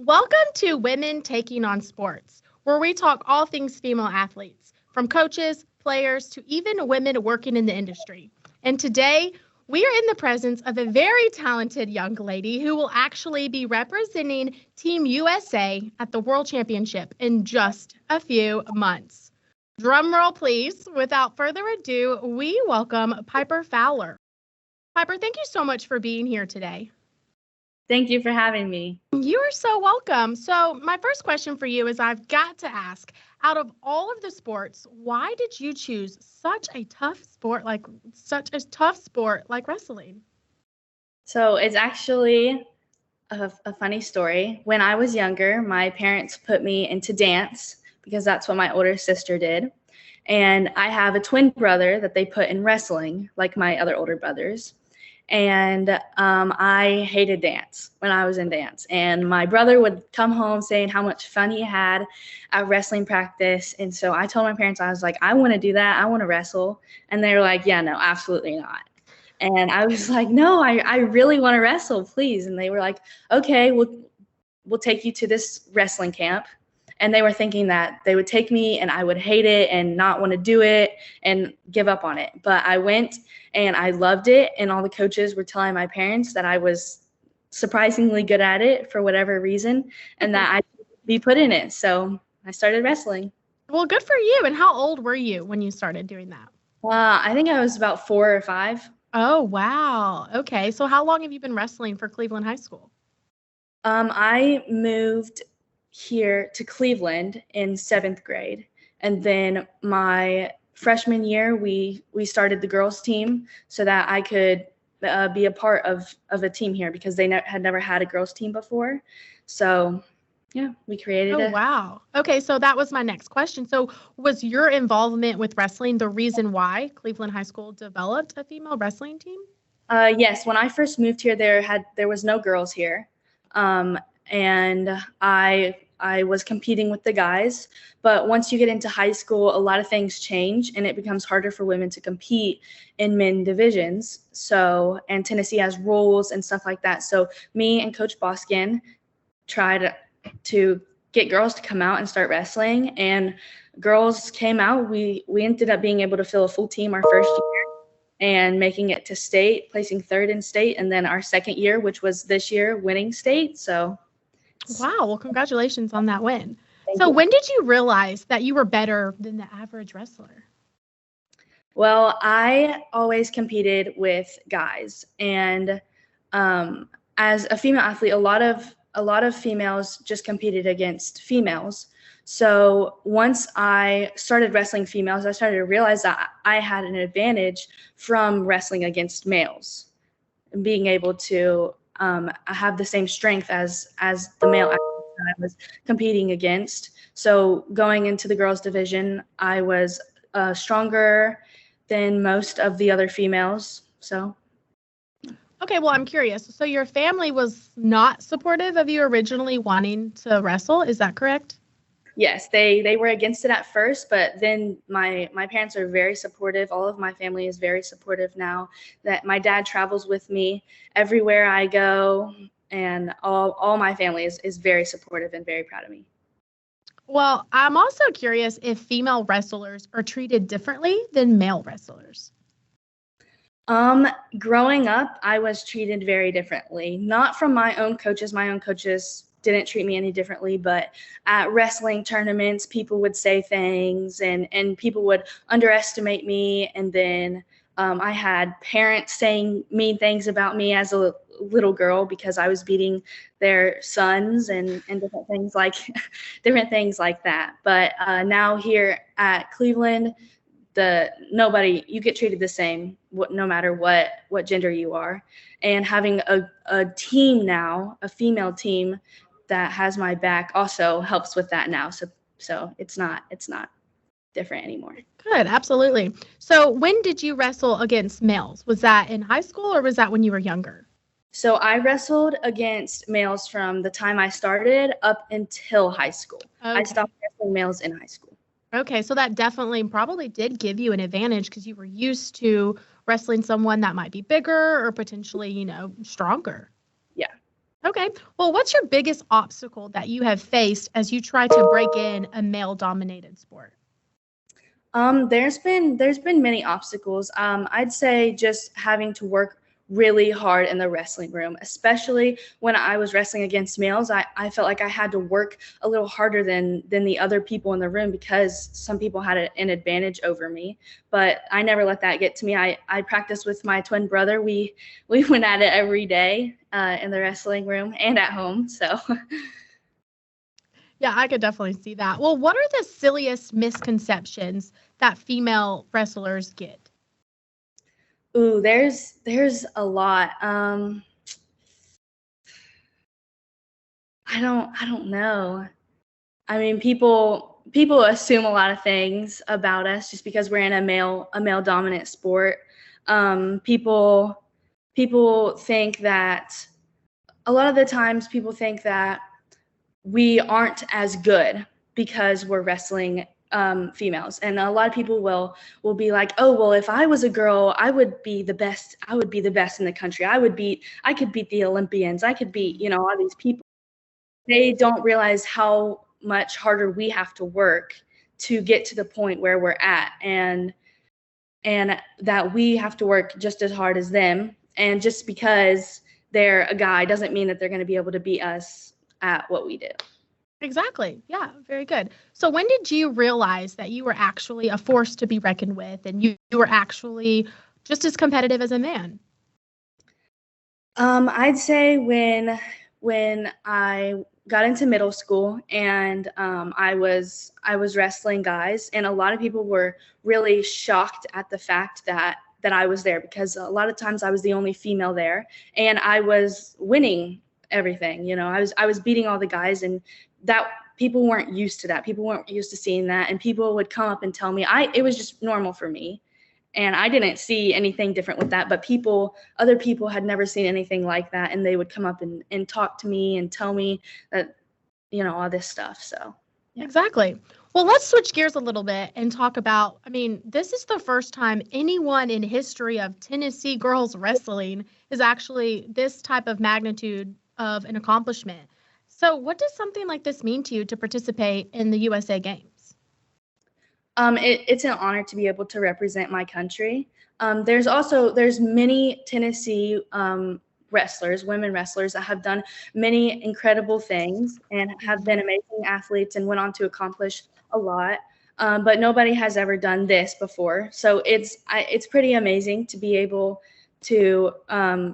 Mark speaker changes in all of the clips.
Speaker 1: Welcome to Women Taking on Sports, where we talk all things female athletes, from coaches, players, to even women working in the industry. And today, we are in the presence of a very talented young lady who will actually be representing Team USA at the World Championship in just a few months. Drum roll, please. Without further ado, we welcome Piper Fowler. Piper, thank you so much for being here today.
Speaker 2: Thank you for having me.
Speaker 1: You are so welcome. So, my first question for you is I've got to ask, out of all of the sports, why did you choose such a tough sport like wrestling?
Speaker 2: So it's actually a funny story. When I was younger, my parents put me into dance because that's what my older sister did. And I have a twin brother that they put in wrestling, like my other older brothers. And I hated dance when I was in dance. And my brother would come home saying how much fun he had at wrestling practice. And so I told my parents, I was like, I want to do that. I want to wrestle. And they were like, yeah, no, absolutely not. And I was like, no, I really want to wrestle, please. And they were like, okay, we'll take you to this wrestling camp. And they were thinking that they would take me and I would hate it and not want to do it and give up on it. But I went and I loved it. And all the coaches were telling my parents that I was surprisingly good at it for whatever reason and that I could be put in it. So I started wrestling.
Speaker 1: Well, good for you. And how old were you when you started doing that?
Speaker 2: I think I was about 4 or 5.
Speaker 1: Oh, wow. Okay. So, how long have you been wrestling for Cleveland High School?
Speaker 2: I moved here to Cleveland in 7th grade. And then my freshman year, we started the girls team so that I could be a part of a team here because they had never had a girls team before. So yeah, we created
Speaker 1: Oh, wow. Okay, so that was my next question. So was your involvement with wrestling the reason why Cleveland High School developed a female wrestling team?
Speaker 2: Yes, when I first moved here, there was no girls here. And I was competing with the guys, but once you get into high school, a lot of things change and it becomes harder for women to compete in men divisions. So, and Tennessee has rules and stuff like that. So me and Coach Boskin tried to get girls to come out and start wrestling, and girls came out. We ended up being able to fill a full team our first year and making it to state, placing 3rd in state, and then our second year, which was this year, winning state. So
Speaker 1: wow, well, congratulations on that win.
Speaker 2: Thank
Speaker 1: So
Speaker 2: you.
Speaker 1: when did you realize that you were better than the average wrestler?
Speaker 2: Well, I always competed with guys, and as a female athlete, a lot of females just competed against females. So once I started wrestling females, I started to realize that I had an advantage from wrestling against males and being able to have the same strength as the male athletes that I was competing against. So going into the girls division, I was stronger than most of the other females. So
Speaker 1: Okay, well, I'm curious. So your family was not supportive of you originally wanting to wrestle, is that correct?
Speaker 2: yes, they were against it at first, but then my parents are very supportive. All of my family is very supportive now. That my dad travels with me everywhere I go, and all my family is very supportive and very proud of me.
Speaker 1: Well, I'm also curious if female wrestlers are treated differently than male wrestlers.
Speaker 2: Growing up, I was treated very differently. Not from my own coaches. My own coaches didn't treat me any differently, but at wrestling tournaments, people would say things and people would underestimate me. And then I had parents saying mean things about me as a little girl because I was beating their sons and different things like different things like that. But now here at Cleveland, you get treated the same no matter what gender you are. And having a team now, a female team that has my back also helps with that now. So it's not different anymore.
Speaker 1: Good, absolutely. So when did you wrestle against males? Was that in high school or was that when you were younger?
Speaker 2: So I wrestled against males from the time I started up until high school. I
Speaker 1: Okay.
Speaker 2: stopped wrestling males in high school.
Speaker 1: Okay, so that definitely probably did give you an advantage because you were used to wrestling someone that might be bigger or potentially, stronger.
Speaker 2: Yeah.
Speaker 1: Okay. Well, what's your biggest obstacle that you have faced as you try to break in a male-dominated sport?
Speaker 2: There's been many obstacles. I'd say just having to work really hard in the wrestling room, especially when I was wrestling against males. I felt like I had to work a little harder than the other people in the room because some people had an advantage over me. But I never let that get to me. I practiced with my twin brother. We went at it every day in the wrestling room and at home. So.
Speaker 1: Yeah, I could definitely see that. Well, what are the silliest misconceptions that female wrestlers get?
Speaker 2: Ooh, there's a lot. I don't know. I mean, people assume a lot of things about us just because we're in a male dominant sport. People think that a lot of the times people think that we aren't as good because we're wrestling females, and a lot of people will be like, oh well, if I was a girl, I would be the best. I would be the best in the country. I could beat the Olympians. I could beat all these people. They don't realize how much harder we have to work to get to the point where we're at, and that we have to work just as hard as them. And just because they're a guy doesn't mean that they're going to be able to beat us at what we do.
Speaker 1: Exactly. Yeah, very good. So when did you realize that you were actually a force to be reckoned with and you were actually just as competitive as a man?
Speaker 2: I'd say when I got into middle school, and I was wrestling guys, and a lot of people were really shocked at the fact that I was there, because a lot of times I was the only female there, and I was winning everything. I was beating all the guys, and that people weren't used to that. People weren't used to seeing that, and people would come up and tell me it was just normal for me, and I didn't see anything different with that. But other people had never seen anything like that, and they would come up and talk to me and tell me that, all this stuff. So, yeah.
Speaker 1: Exactly. Well, let's switch gears a little bit and talk about. I mean, this is the first time anyone in history of Tennessee girls wrestling is actually this type of magnitude of an accomplishment. So, what does something like this mean to you to participate in the USA Games?
Speaker 2: It's an honor to be able to represent my country. There's many Tennessee wrestlers, women wrestlers, that have done many incredible things and have been amazing athletes and went on to accomplish a lot. But nobody has ever done this before, so it's pretty amazing to be able to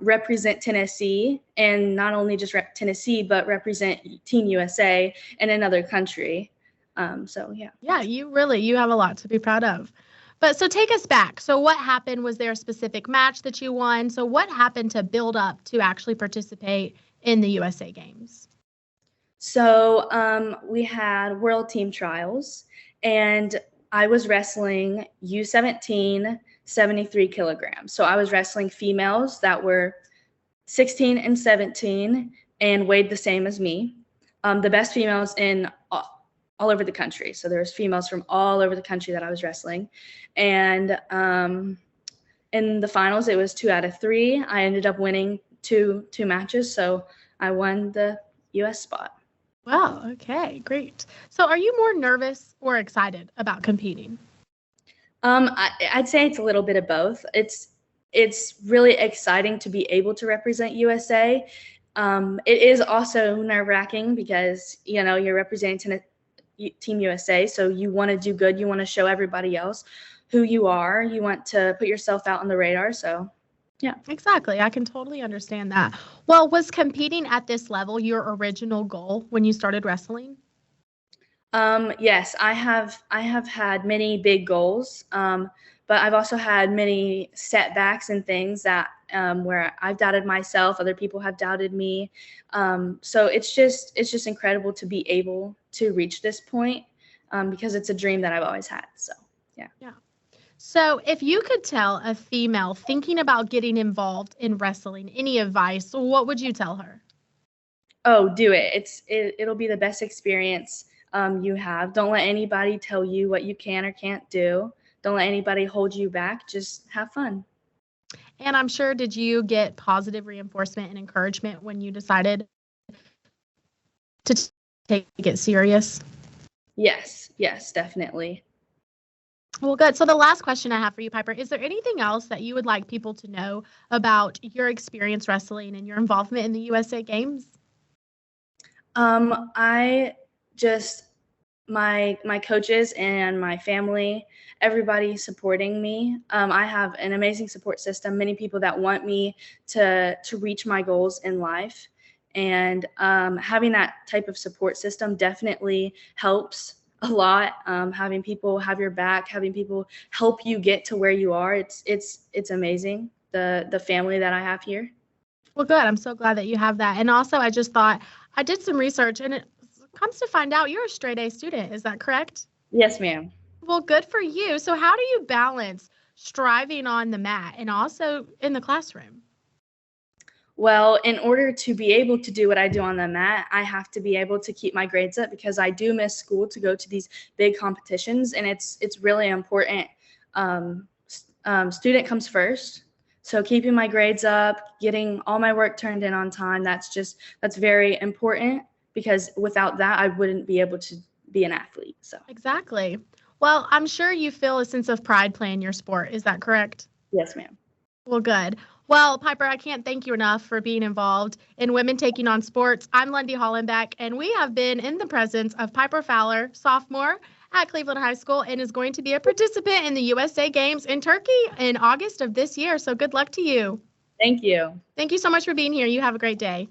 Speaker 2: represent Tennessee, and not only just rep Tennessee, but represent Team USA in another country. So yeah.
Speaker 1: Yeah, you have a lot to be proud of. But so take us back. So what happened? Was there a specific match that you won? So what happened to build up to actually participate in the USA Games?
Speaker 2: So we had world team trials, and I was wrestling U17, 73 kilograms. So I was wrestling females that were 16 and 17 and weighed the same as me. The best females in all over the country. So there's females from all over the country that I was wrestling. And in the finals, it was 2 out of 3. I ended up winning two matches, so I won the US spot.
Speaker 1: Wow, okay, great. So are you more nervous or excited about competing?
Speaker 2: I'd say it's a little bit of both. It's really exciting to be able to represent USA. It is also nerve-wracking because you're representing Team USA, so you want to do good. You want to show everybody else who you are. You want to put yourself out on the radar. So, yeah.
Speaker 1: Exactly. I can totally understand that. Well, was competing at this level your original goal when you started wrestling?
Speaker 2: Yes, I have had many big goals, but I've also had many setbacks and things that where I've doubted myself, other people have doubted me. So it's just incredible to be able to reach this point, because it's a dream that I've always had. So, yeah.
Speaker 1: Yeah. So, if you could tell a female thinking about getting involved in wrestling any advice, what would you tell her?
Speaker 2: Oh, do it. It'll be the best experience you have. Don't let anybody tell you what you can or can't do. Don't let anybody hold you back. Just have fun.
Speaker 1: And I'm sure, did you get positive reinforcement and encouragement when you decided to take it serious?
Speaker 2: Yes, definitely.
Speaker 1: Well, good. So the last question I have for you, Piper, is there anything else that you would like people to know about your experience wrestling and your involvement in the USA Games?
Speaker 2: I just my coaches and my family, everybody supporting me. I have an amazing support system. Many people that want me to reach my goals in life, and having that type of support system definitely helps a lot. Having people have your back, having people help you get to where you are, it's amazing. The family that I have here.
Speaker 1: Well, good. I'm so glad that you have that. And also, I just thought I did some research and it comes to find out you're a straight A student. Is that correct?
Speaker 2: Yes, ma'am.
Speaker 1: Well, good for you. So, how do you balance striving on the mat and also in the classroom?
Speaker 2: Well, in order to be able to do what I do on the mat, I have to be able to keep my grades up because I do miss school to go to these big competitions, and it's really important. Student comes first, so keeping my grades up, getting all my work turned in on time, that's very important because without that, I wouldn't be able to be an athlete. So
Speaker 1: Exactly. Well, I'm sure you feel a sense of pride playing your sport. Is that correct?
Speaker 2: yes, ma'am.
Speaker 1: Well, good. Well, Piper, I can't thank you enough for being involved in Women Taking on Sports. I'm Lundy Hollenbeck, and we have been in the presence of Piper Fowler, sophomore at Cleveland High School, and is going to be a participant in the USA Games in Turkey in August of this year. So good luck to you.
Speaker 2: Thank you.
Speaker 1: Thank you so much for being here. You have a great day.